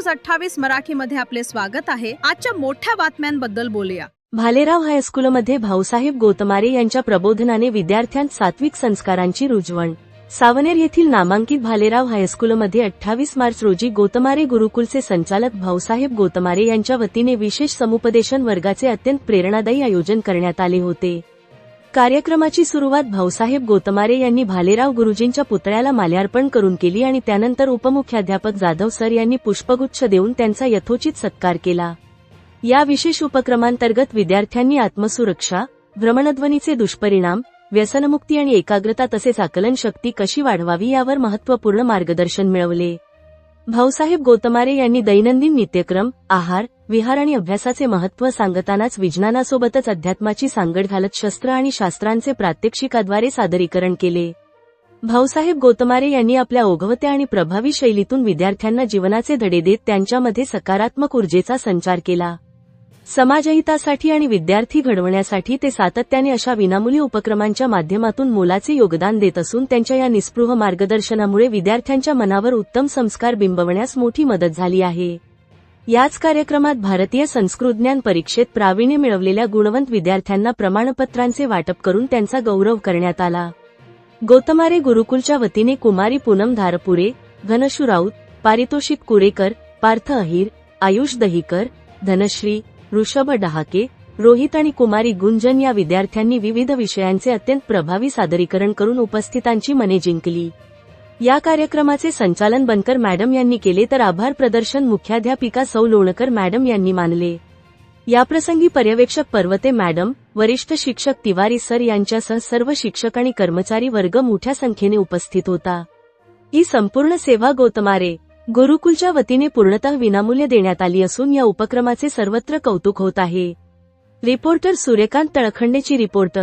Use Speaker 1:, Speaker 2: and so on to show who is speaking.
Speaker 1: News 28 मराठीमध्ये आपले स्वागत आहे। आजच्या मोठ्या बातम्यांबद्दल बोलूया।
Speaker 2: भालेराव हायस्कूलमध्ये भाऊसाहेब गोतमारे यांच्या प्रबोधनाने विद्यार्थ्यांत सात्विक संस्कारांची रुजवण। सावनेर येथील नामांकित भालेराव हायस्कूलमध्ये 28 मार्च रोजी गोतमारे गुरुकुलचे संचालक भाऊसाहेब गोतमारे यांच्या वतीने विशेष समुपदेशन वर्गाचे अत्यंत प्रेरणादायी आयोजन करण्यात आले होते। कार्यक्रमाची सुरुवात भाऊसाहेब गोतमारे यांनी भालेराव गुरुजींच्या पुतळ्याला माल्यार्पण करून केली आणि त्यानंतर उपमुख्याध्यापक जाधव सर यांनी पुष्पगुच्छ देऊन त्यांचा यथोचित सत्कार केला। या विशेष उपक्रमांतर्गत विद्यार्थ्यांनी आत्मसुरक्षा, भ्रमणध्वनीचे दुष्परिणाम, व्यसनमुक्ती आणि एकाग्रता तसेच आकलन शक्ती कशी वाढवावी यावर महत्त्वपूर्ण मार्गदर्शन मिळवले। भाऊसाहेब गोतमारे यांनी दैनंदिन नित्यक्रम, आहार, विहार आणि अभ्यासाचे महत्त्व सांगतानाच विज्ञानासोबतच अध्यात्माची सांगड घालत शस्त्र आणि शास्त्रांचे प्रात्यक्षिकाद्वारे सादरीकरण केले। भाऊसाहेब गोतमारे यांनी आपल्या ओघवत्या आणि प्रभावी शैलीतून विद्यार्थ्यांना जीवनाचे धडे देत त्यांच्यामध्ये सकारात्मक ऊर्जेचा संचार केला। समाजहितासाठी आणि विद्यार्थी घडवण्यासाठी ते सातत्याने अशा विनामूल्य उपक्रमांच्या माध्यमातून मोलाचे योगदान देत असून त्यांच्या या निस्पृह मार्गदर्शनामुळे विद्यार्थ्यांच्या मनावर उत्तम संस्कार बिंबवण्यास मोठी मदत झाली आहे। याच कार्यक्रमात भारतीय संस्कृतज्ञान परीक्षेत प्रावीण्य मिळवलेल्या गुणवंत विद्यार्थ्यांना प्रमाणपत्रांचे वाटप करून त्यांचा गौरव करण्यात आला। गोतमारे गुरुकुलच्या वतीने कुमारी पूनम धारपुरे, घनशू राऊत, पारितोषिक कुरेकर, पार्थ अहिर, आयुष दहिकर, धनश्री, ऋषभ डहाके, रोहित आणि कुमारी गुंजन या विद्यार्थ्यांनी विविध विषयांचे अत्यंत प्रभावी सादरीकरण करून उपस्थितांची मने जिंकली। या कार्यक्रमाचे संचालन बनकर मॅडम यांनी केले तर आभार प्रदर्शन मुख्याध्यापिका सौ लोणकर मॅडम यांनी मानले। याप्रसंगी पर्यवेक्षक पर्वते मॅडम, वरिष्ठ शिक्षक तिवारी सर यांच्यासह सर्व शिक्षक आणि कर्मचारी वर्ग मोठ्या संख्येने उपस्थित होता। ही संपूर्ण सेवा गोतमारे गुरुकुलच्या वतीने पूर्णतः विनामूल्य देण्यात आली असून या उपक्रमाचे सर्वत्र कौतुक होत आहे। रिपोर्टर सूर्यकांत तळखंडेची रिपोर्ट।